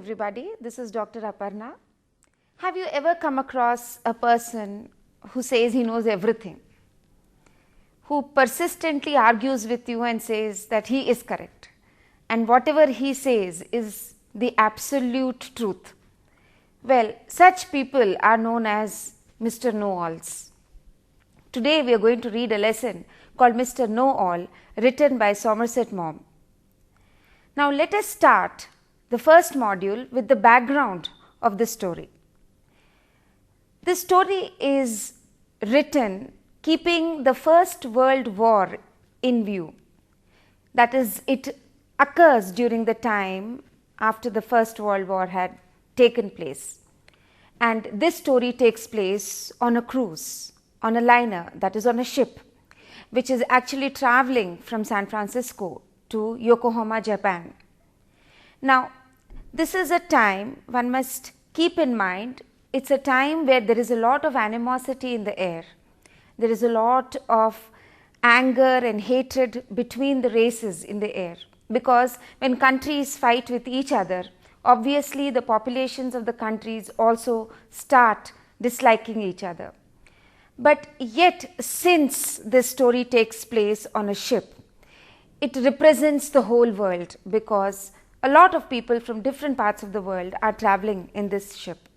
everybody. This is Dr. Aparna. Have you ever come across a person who says he knows everything, who persistently argues with you and says that he is correct, and whatever he says is the absolute truth? Well, such people are known as Mr. Know-Alls. Today we are going to read a lesson called Mr. Know-All, written by Somerset Maugham. Now let us start the first module with the background of this story. This story is written keeping the First World War in view. That is, it occurs during the time after the First World War had taken place. And this story takes place on a cruise, on a liner, that is on a ship, which is actually traveling from San Francisco to Yokohama, Japan. Now, this is a time one must keep in mind. It's a time where there is a lot of animosity in the air. There is a lot of anger and hatred between the races in the air, because when countries fight with each other, obviously the populations of the countries also start disliking each other. But yet, since this story takes place on a ship, it represents the whole world, because a lot of people from different parts of the world are traveling in this ship.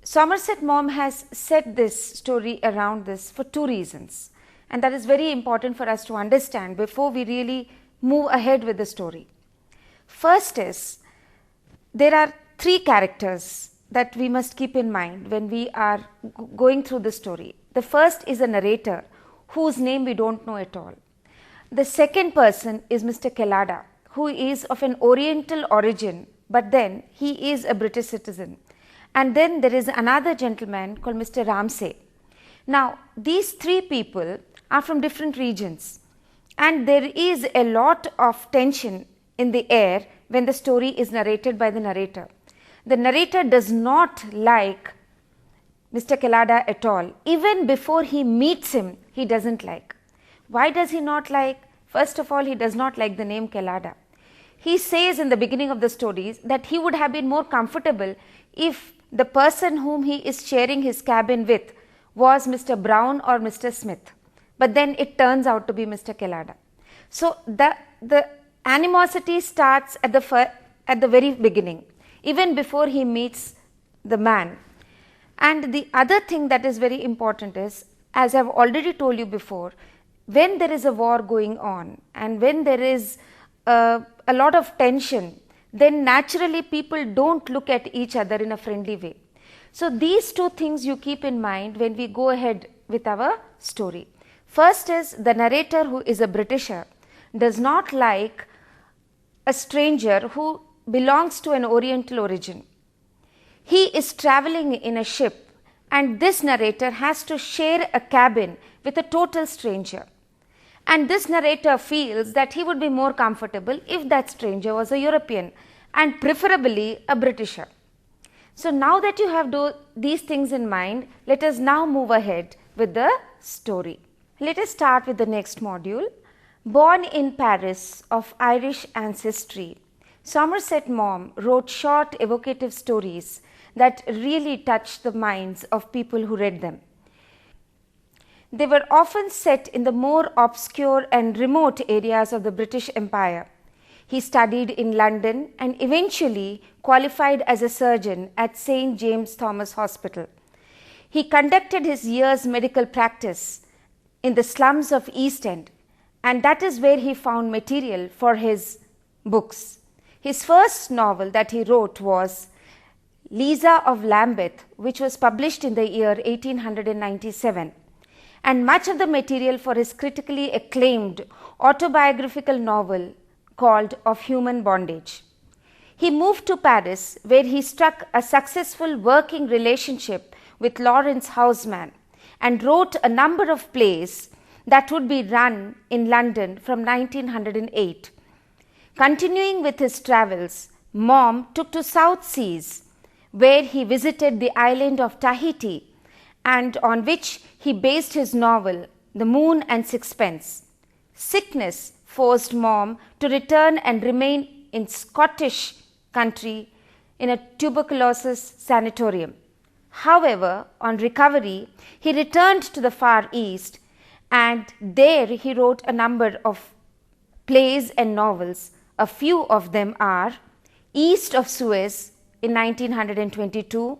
Somerset Maugham has set this story around this for two reasons, and that is very important for us to understand before we really move ahead with the story. First is, there are three characters that we must keep in mind when we are going through the story. The first is a narrator whose name we don't know at all. The second person is Mr. Kellada, who is of an Oriental origin, but then he is a British citizen. And then there is another gentleman called Mr. Ramsay. Now, these three people are from different regions, and there is a lot of tension in the air when the story is narrated by the narrator. The narrator does not like Mr. Kellada at all. Even before he meets him, he doesn't like. Why does he not like? First of all, he does not like the name Kellada. He says in the beginning of the stories that he would have been more comfortable if the person whom he is sharing his cabin with was Mr. Brown or Mr. Smith. But then it turns out to be Mr. Kellada. So the animosity starts at the very beginning, even before he meets the man. And the other thing that is very important is, as I have already told you before, when there is a war going on and when there is a lot of tension, then naturally people don't look at each other in a friendly way. So these two things you keep in mind when we go ahead with our story. First is, the narrator, who is a Britisher, does not like a stranger who belongs to an Oriental origin. He is traveling in a ship, and this narrator has to share a cabin with a total stranger. And this narrator feels that he would be more comfortable if that stranger was a European, and preferably a Britisher. So now that you have these things in mind, let us now move ahead with the story. Let us start with the next module. Born in Paris, of Irish ancestry, Somerset Maugham wrote short, evocative stories that really touched the minds of people who read them. They were often set in the more obscure and remote areas of the British Empire. He studied in London and eventually qualified as a surgeon at St. James Thomas Hospital. He conducted his year's medical practice in the slums of East End, and that is where he found material for his books. His first novel that he wrote was Lisa of Lambeth, which was published in the year 1897. And much of the material for his critically acclaimed autobiographical novel called Of Human Bondage. He moved to Paris, where he struck a successful working relationship with Lawrence Houseman, and wrote a number of plays that would be run in London from 1908. Continuing with his travels, Maugham took to South Seas, where he visited the island of Tahiti, and on which he based his novel, The Moon and Sixpence. Sickness forced Maugham to return and remain in Scottish country in a tuberculosis sanatorium. However, on recovery, he returned to the Far East, and there he wrote a number of plays and novels. A few of them are East of Suez in 1922,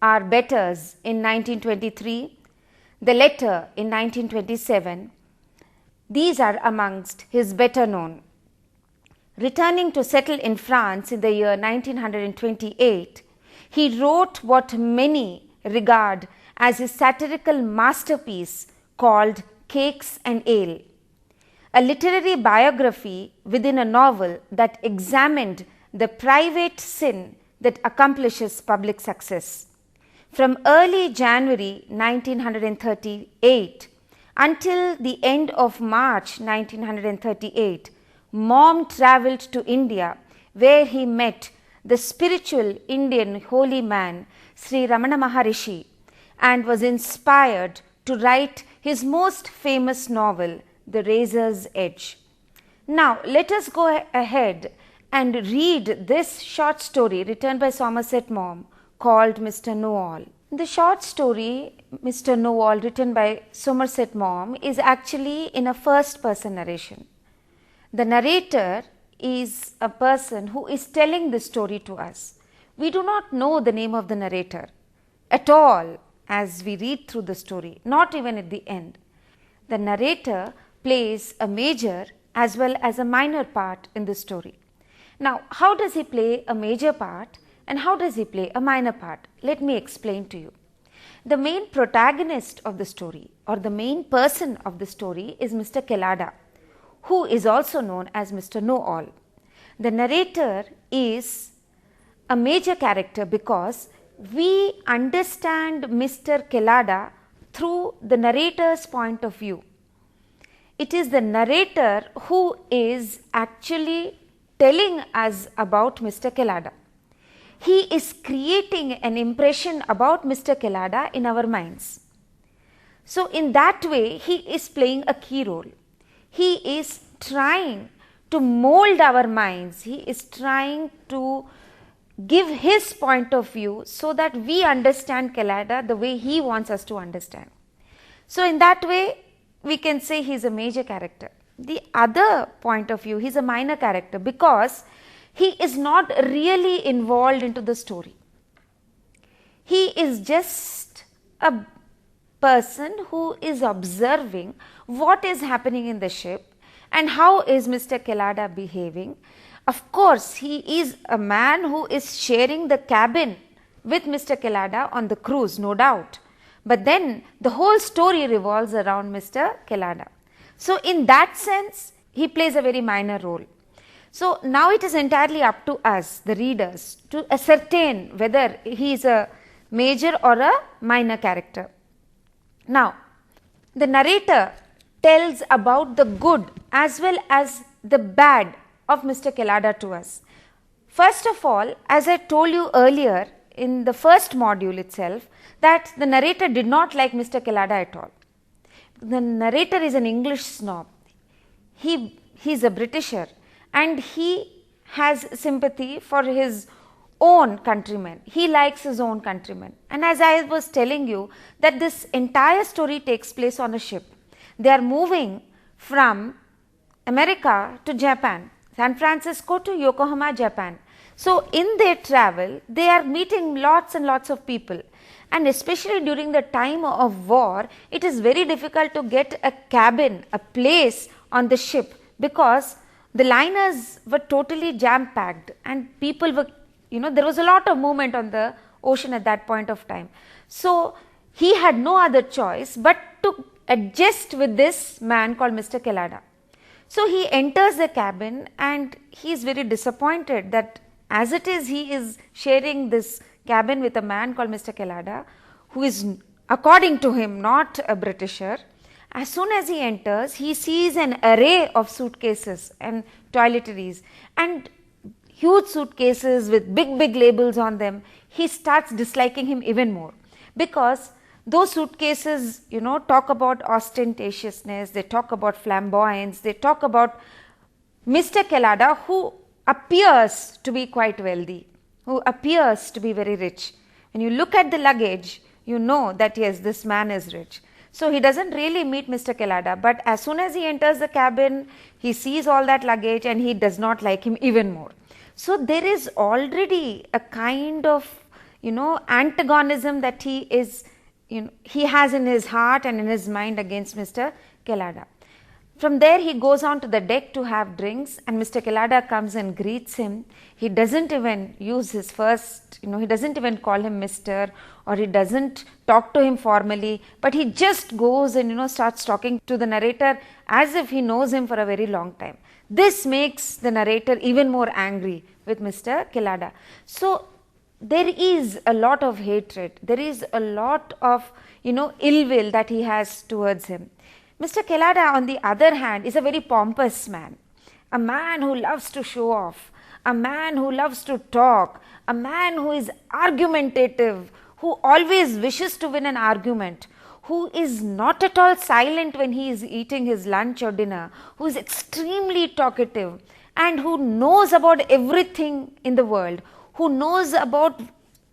Our Betters in 1923, The Letter in 1927. These are amongst his better known. Returning to settle in France in the year 1928, he wrote what many regard as his satirical masterpiece called Cakes and Ale, a literary biography within a novel that examined the private sin that accomplishes public success. From early January 1938 until the end of March 1938, Mom travelled to India, where he met the spiritual Indian holy man Sri Ramana Maharishi, and was inspired to write his most famous novel, The Razor's Edge. Now, let us go ahead and read this short story written by Somerset Maugham called Mr. Know-All. The short story, Mr. Know-All, written by Somerset Maugham, is actually in a first person narration. The narrator is a person who is telling the story to us. We do not know the name of the narrator at all as we read through the story, not even at the end. The narrator plays a major as well as a minor part in the story. Now, how does he play a major part and how does he play a minor part? Let me explain to you. The main protagonist of the story, or the main person of the story, is Mr. Kelada, who is also known as Mr. Know-All. The narrator is a major character because we understand Mr. Kelada through the narrator's point of view. It is the narrator who is actually telling us about Mr. Kelada. He is creating an impression about Mr. Kelada in our minds. So, in that way, he is playing a key role. He is trying to mold our minds. He is trying to give his point of view so that we understand Kelada the way he wants us to understand. So, in that way, we can say he is a major character. The other point of view, he is a minor character because he is not really involved into the story. He is just a person who is observing what is happening in the ship and how is Mr. Kelada behaving. Of course, he is a man who is sharing the cabin with Mr. Kelada on the cruise, no doubt. But then the whole story revolves around Mr. Kelada. So, in that sense, he plays a very minor role. So, now it is entirely up to us, the readers, to ascertain whether he is a major or a minor character. Now, the narrator tells about the good as well as the bad of Mr. Kelada to us. First of all, as I told you earlier in the first module itself, that the narrator did not like Mr. Kelada at all. The narrator is an English snob. He is a Britisher and he has sympathy for his own countrymen. He likes his own countrymen. And as I was telling you that this entire story takes place on a ship. They are moving from America to Japan, San Francisco to Yokohama, Japan. So, in their travel, they are meeting lots and lots of people. And especially during the time of war, it is very difficult to get a cabin, a place on the ship because the liners were totally jam packed and people were, there was a lot of movement on the ocean at that point of time. So, he had no other choice but to adjust with this man called Mr. Kelada. So, he enters the cabin and he is very disappointed that as it is, he is sharing this cabin with a man called Mr. Kelada, who is according to him not a Britisher. As soon as he enters, he sees an array of suitcases and toiletries and huge suitcases with big labels on them. He starts disliking him even more because those suitcases, talk about ostentatiousness, they talk about flamboyance, they talk about Mr. Kelada, who appears to be quite wealthy, who appears to be very rich. When you look at the luggage, you know that yes, this man is rich. So he doesn't really meet Mr. Kellada, but as soon as he enters the cabin, he sees all that luggage and he does not like him even more. So there is already a kind of, antagonism that he has in his heart and in his mind against Mr. Kellada. From there he goes on to the deck to have drinks, and Mr. Kellada comes and greets him. He doesn't even use his first, he doesn't even call him Mr. or he doesn't talk to him formally, but he just goes and starts talking to the narrator as if he knows him for a very long time. This makes the narrator even more angry with Mr. Kellada. So there is a lot of hatred, there is a lot of ill will that he has towards him. Mr. Kellada, on the other hand, is a very pompous man, a man who loves to show off, a man who loves to talk, a man who is argumentative, who always wishes to win an argument, who is not at all silent when he is eating his lunch or dinner, who is extremely talkative and who knows about everything in the world, who knows about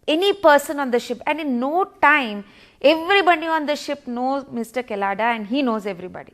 any person on the ship, and in no time everybody on the ship knows Mr. Kellada and he knows everybody.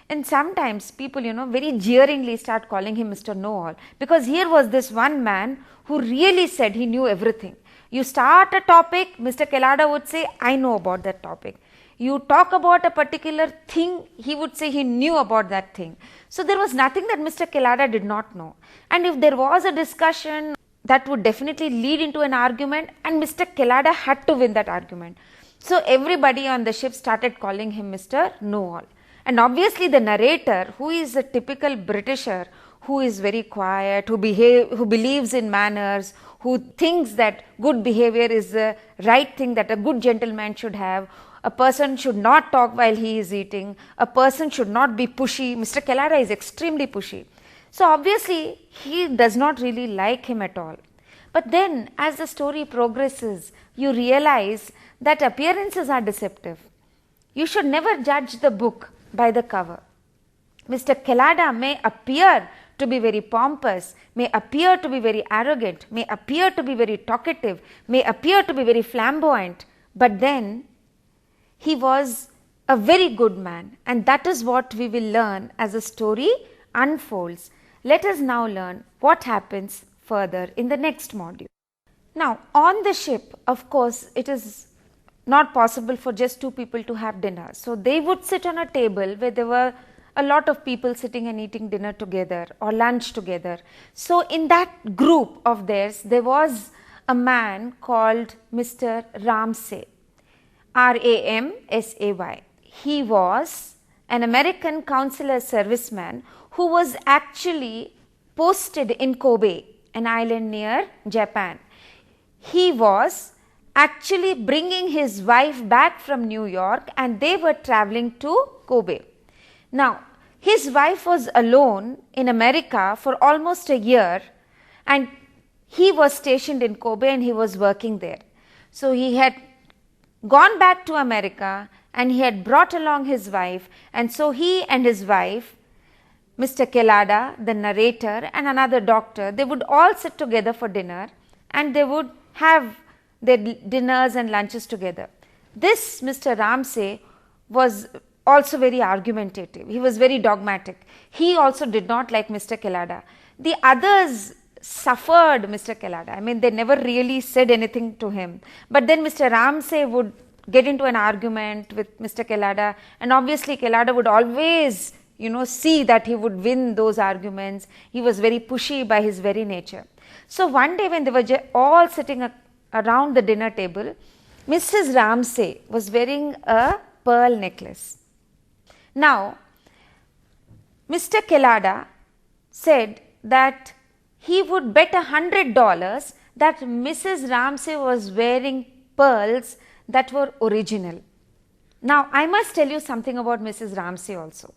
And sometimes people, very jeeringly start calling him Mr. Know-all, because here was this one man who really said he knew everything. You start a topic, Mr. Kellada would say, I know about that topic. You talk about a particular thing, he would say he knew about that thing. So there was nothing that Mr. Kellada did not know. And if there was a discussion, that would definitely lead into an argument, and Mr. Kellada had to win that argument. So everybody on the ship started calling him Mr. Know-all. And obviously the narrator, who is a typical Britisher, who is very quiet, who believes in manners, who thinks that good behavior is the right thing that a good gentleman should have, a person should not talk while he is eating, a person should not be pushy. Mr. Kellada is extremely pushy. So obviously he does not really like him at all. But then as the story progresses, you realize that appearances are deceptive. You should never judge the book by the cover. Mr. Kellada may appear to be very pompous, may appear to be very arrogant, may appear to be very talkative, may appear to be very flamboyant, but then he was a very good man, and that is what we will learn as the story unfolds. Let us now learn what happens further in the next module. Now, on the ship, of course, it is not possible for just two people to have dinner. So they would sit on a table where there were a lot of people sitting and eating dinner together or lunch together. So in that group of theirs, there was a man called Mr. Ramsay, Ramsay. He was an American consular serviceman who was actually posted in Kobe, an island near Japan. He was actually bringing his wife back from New York, and they were traveling to Kobe. Now, his wife was alone in America for almost a year, and he was stationed in Kobe and he was working there. So he had gone back to America and he had brought along his wife, and so he and his wife, Mr. Kellada, the narrator, and another doctor, they would all sit together for dinner and they would have their dinners and lunches together. This Mr. Ramsay was also very argumentative. He was very dogmatic. He also did not like Mr. Kellada. The others suffered Mr. Kellada. I mean, they never really said anything to him. But then Mr. Ramsay would get into an argument with Mr. Kellada, and obviously Kellada would always, see that he would win those arguments. He was very pushy by his very nature. So one day when they were all sitting around the dinner table, Mrs. Ramsay was wearing a pearl necklace. Now, Mr. Kellada said that he would bet $100 that Mrs. Ramsay was wearing pearls that were original. Now, I must tell you something about Mrs. Ramsay also.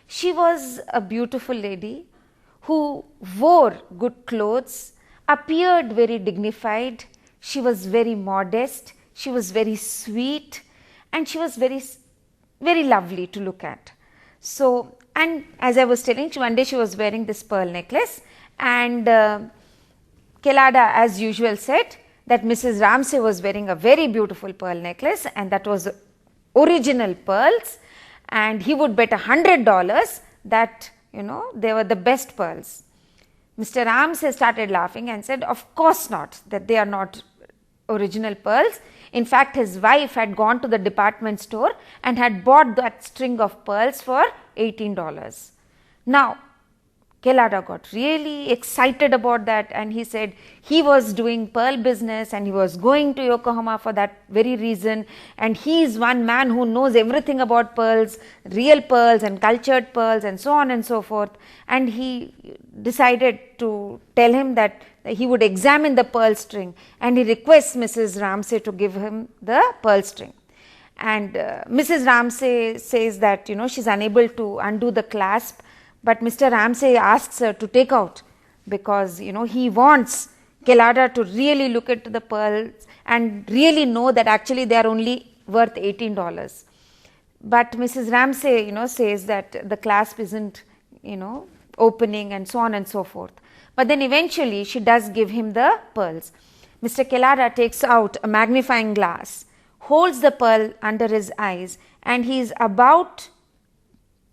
She was a beautiful lady who wore good clothes, appeared very dignified, she was very modest, she was very sweet, and she was very, very lovely to look at. So, and as I was telling you, one day she was wearing this pearl necklace, and Kelada, as usual, said that Mrs. Ramsay was wearing a very beautiful pearl necklace and that was original pearls, and he would bet $100 that they were the best pearls. Mr. Ramsay started laughing and said, of course not, that they are not original pearls. In fact, his wife had gone to the department store and had bought that string of pearls for $18. Now, Kelada got really excited about that, and he said he was doing pearl business and he was going to Yokohama for that very reason, and he is one man who knows everything about pearls, real pearls and cultured pearls and so on and so forth. And he decided to tell him that he would examine the pearl string, and he requests Mrs. Ramsay to give him the pearl string. And Mrs. Ramsay says that she is unable to undo the clasp, but Mr. Ramsay asks her to take out, because he wants Kelada to really look at the pearls and really know that actually they are only worth $18. But Mrs. Ramsay says that the clasp isn't opening and so on and so forth. But then eventually she does give him the pearls. Mr. Kelada takes out a magnifying glass, holds the pearl under his eyes, and he is about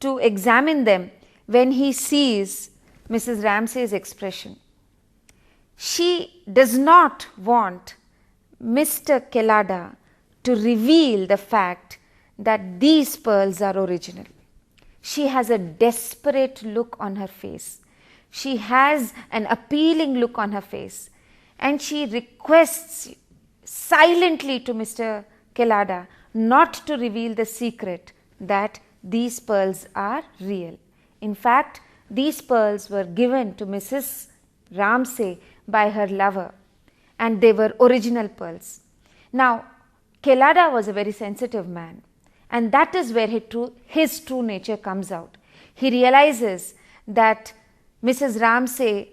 to examine them when he sees Mrs. Ramsay's expression. She does not want Mr. Kelada to reveal the fact that these pearls are original. She has a desperate look on her face. She has an appealing look on her face, and she requests silently to Mr. Kelada not to reveal the secret that these pearls are real. In fact, these pearls were given to Mrs. Ramsay by her lover, and they were original pearls. Now, Kelada was a very sensitive man, and that is where his true nature comes out. He realizes that Mrs. Ramsay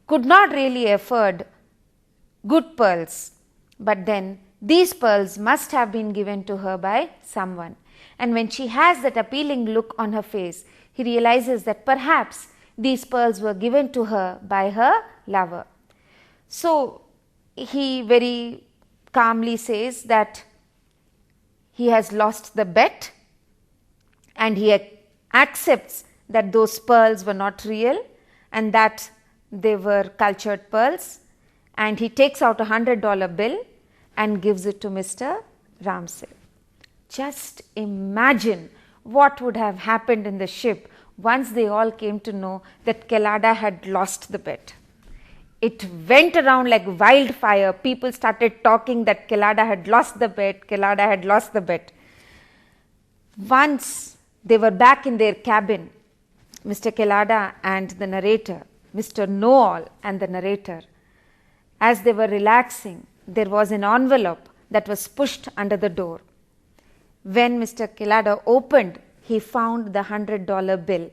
could not really afford good pearls, but then these pearls must have been given to her by someone. And when she has that appealing look on her face, he realizes that perhaps these pearls were given to her by her lover. So he very calmly says that he has lost the bet, and he accepts that those pearls were not real and that they were cultured pearls, and he takes out $100 bill and gives it to Mr. Ramsay. Just imagine what would have happened in the ship once they all came to know that Kelada had lost the bet. It went around like wildfire. People started talking that Kelada had lost the bet, Kelada had lost the bet. Once they were back in their cabin, Mr. Kelada and the narrator, Mr. Know-all and the narrator, as they were relaxing, there was an envelope that was pushed under the door. When Mr. Kelada opened, he found the $100 bill.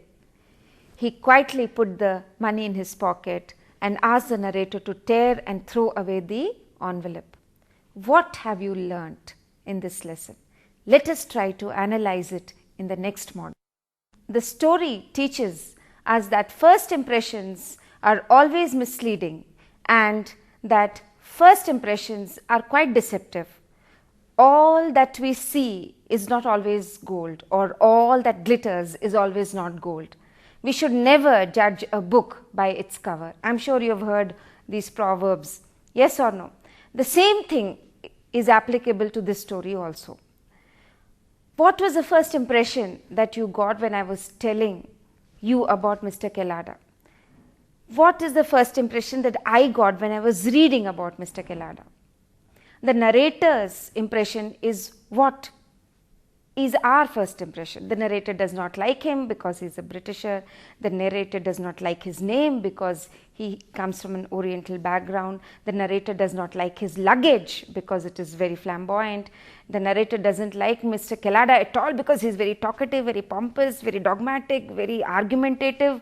He quietly put the money in his pocket and asked the narrator to tear and throw away the envelope. What have you learnt in this lesson? Let us try to analyze it in the next module. The story teaches us that first impressions are always misleading, and that first impressions are quite deceptive. All that we see is not always gold, or all that glitters is always not gold. We should never judge a book by its cover. I am sure you have heard these proverbs. Yes or no? The same thing is applicable to this story also. What was the first impression that you got when I was telling you about Mr. Kelada? What is the first impression that I got when I was reading about Mr. Kelada? The narrator's impression is what is our first impression. The narrator does not like him because he is a Britisher. The narrator does not like his name because he comes from an Oriental background. The narrator does not like his luggage because it is very flamboyant. The narrator doesn't like Mr. Kelada at all because he is very talkative, very pompous, very dogmatic, very argumentative,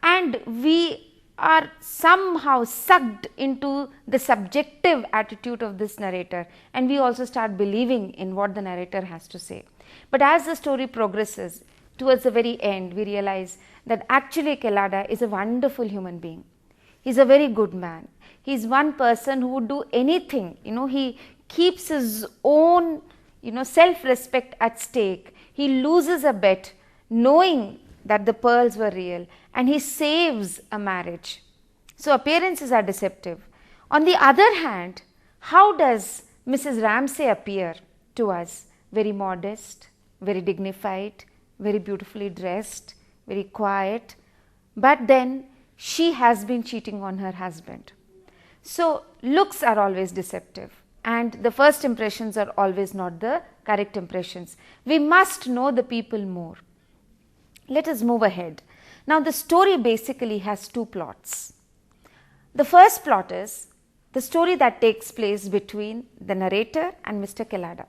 and we are somehow sucked into the subjective attitude of this narrator, and we also start believing in what the narrator has to say. But as the story progresses, towards the very end, we realize that actually Kelada is a wonderful human being. He is a very good man. He's one person who would do anything. He keeps his own, self-respect at stake. He loses a bet knowing that the pearls were real, and he saves a marriage. So appearances are deceptive. On the other hand, how does Mrs. Ramsay appear to us? Very modest, very dignified, very beautifully dressed, very quiet, but then she has been cheating on her husband. So looks are always deceptive, and the first impressions are always not the correct impressions. We must know the people more. Let us move ahead. Now the story basically has two plots. The first plot is the story that takes place between the narrator and Mr. Kellada.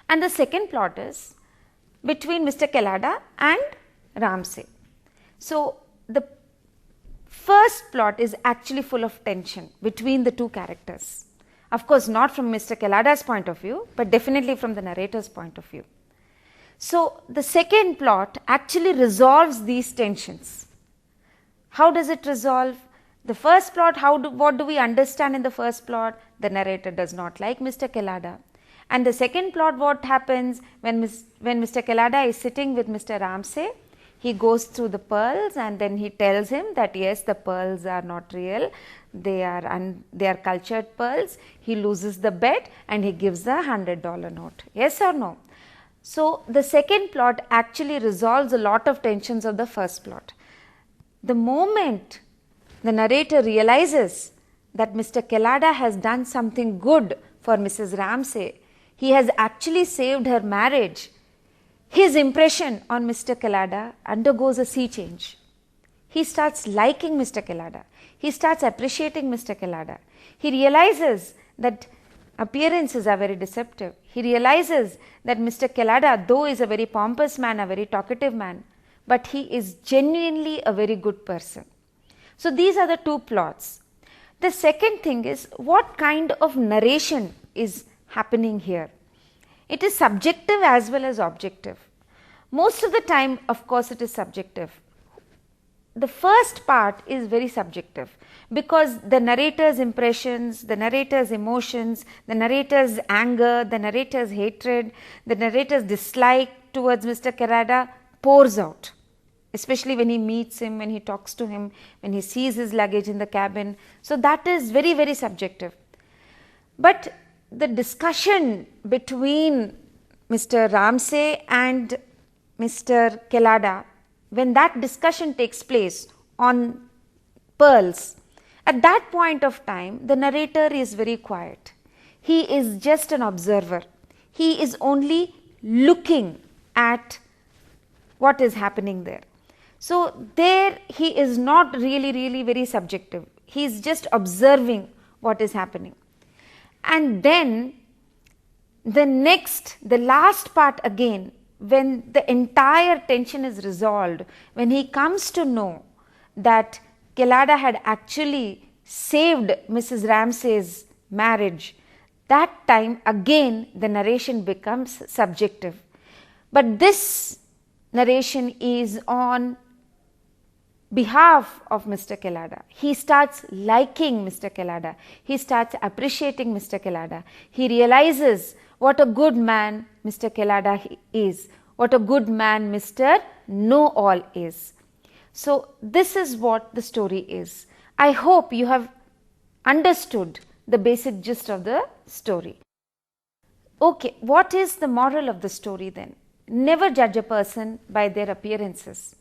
And the second plot is between Mr. Kellada and Ramsay. So the first plot is actually full of tension between the two characters. Of course, not from Mr. Kellada's point of view, but definitely from the narrator's point of view. So the second plot actually resolves these tensions. How does it resolve? The first plot, what do we understand in the first plot? The narrator does not like Mr. Kellada. And the second plot, what happens when Mr. Kellada is sitting with Mr. Ramsay? He goes through the pearls and then he tells him that yes, the pearls are not real, they are cultured pearls. He loses the bet and he gives the $100 note. Yes or no? So the second plot actually resolves a lot of tensions of the first plot. The moment the narrator realizes that Mr. Kellada has done something good for Mrs. Ramsay, he has actually saved her marriage, his impression on Mr. Kellada undergoes a sea change. He starts liking Mr. Kellada. He starts appreciating Mr. Kellada. He realizes that appearances are very deceptive. He realizes that Mr. Kellada, though is a very pompous man, a very talkative man, but he is genuinely a very good person. So these are the two plots. The second thing is, what kind of narration is happening here? It is subjective as well as objective. Most of the time, of course, it is subjective. The first part is very subjective because the narrator's impressions, the narrator's emotions, the narrator's anger, the narrator's hatred, the narrator's dislike towards Mr. Kellada pours out, especially when he meets him, when he talks to him, when he sees his luggage in the cabin. So that is very, very subjective. But the discussion between Mr. Ramsay and Mr. Kellada, when that discussion takes place on pearls, at that point of time, the narrator is very quiet. He is just an observer. He is only looking at what is happening there. So there he is not really very subjective. He is just observing what is happening. And then the last part again, when the entire tension is resolved, when he comes to know that Kellada had actually saved Mrs. Ramsay's marriage, that time again the narration becomes subjective. But this narration is on behalf of Mr. Kellada. He starts liking Mr. Kellada. He starts appreciating Mr. Kellada. He realizes what a good man Mr. Kellada is, what a good man Mr. Know-all is. So this is what the story is. I hope you have understood the basic gist of the story. Okay, what is the moral of the story then? Never judge a person by their appearances.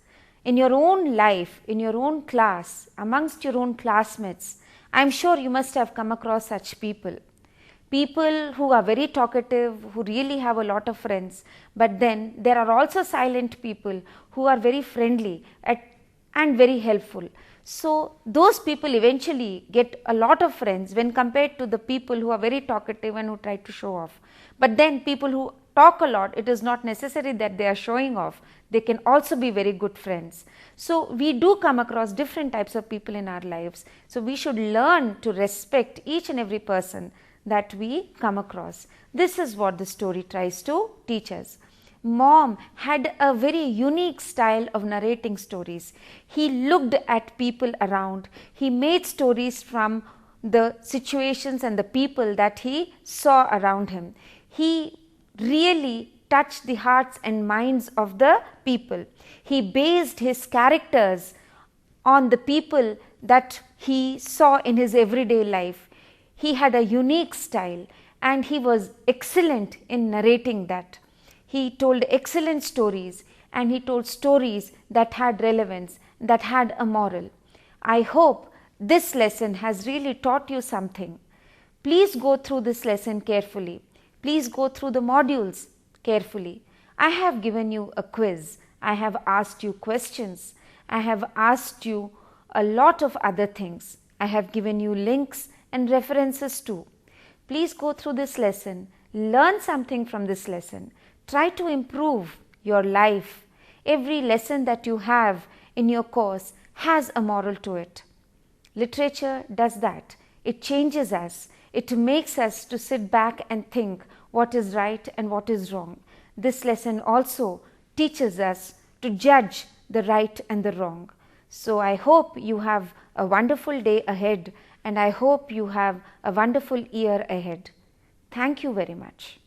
In your own life, in your own class, amongst your own classmates, I am sure you must have come across such people. People who are very talkative, who really have a lot of friends, but then there are also silent people who are very friendly and very helpful. So those people eventually get a lot of friends when compared to the people who are very talkative and who try to show off. But then people who talk a lot, it is not necessary that they are showing off. They can also be very good friends. So we do come across different types of people in our lives. So we should learn to respect each and every person that we come across. This is what the story tries to teach us. Mom had a very unique style of narrating stories. He looked at people around. He made stories from the situations and the people that he saw around him. He really touched the hearts and minds of the people. He based his characters on the people that he saw in his everyday life. He had a unique style and he was excellent in narrating that. He told excellent stories and he told stories that had relevance, that had a moral. I hope this lesson has really taught you something. Please go through this lesson carefully. Please go through the modules carefully. I have given you a quiz. I have asked you questions. I have asked you a lot of other things. I have given you links and references too. Please go through this lesson. Learn something from this lesson. Try to improve your life. Every lesson that you have in your course has a moral to it. Literature does that. It changes us. It makes us to sit back and think what is right and what is wrong. This lesson also teaches us to judge the right and the wrong. So I hope you have a wonderful day ahead and I hope you have a wonderful year ahead. Thank you very much.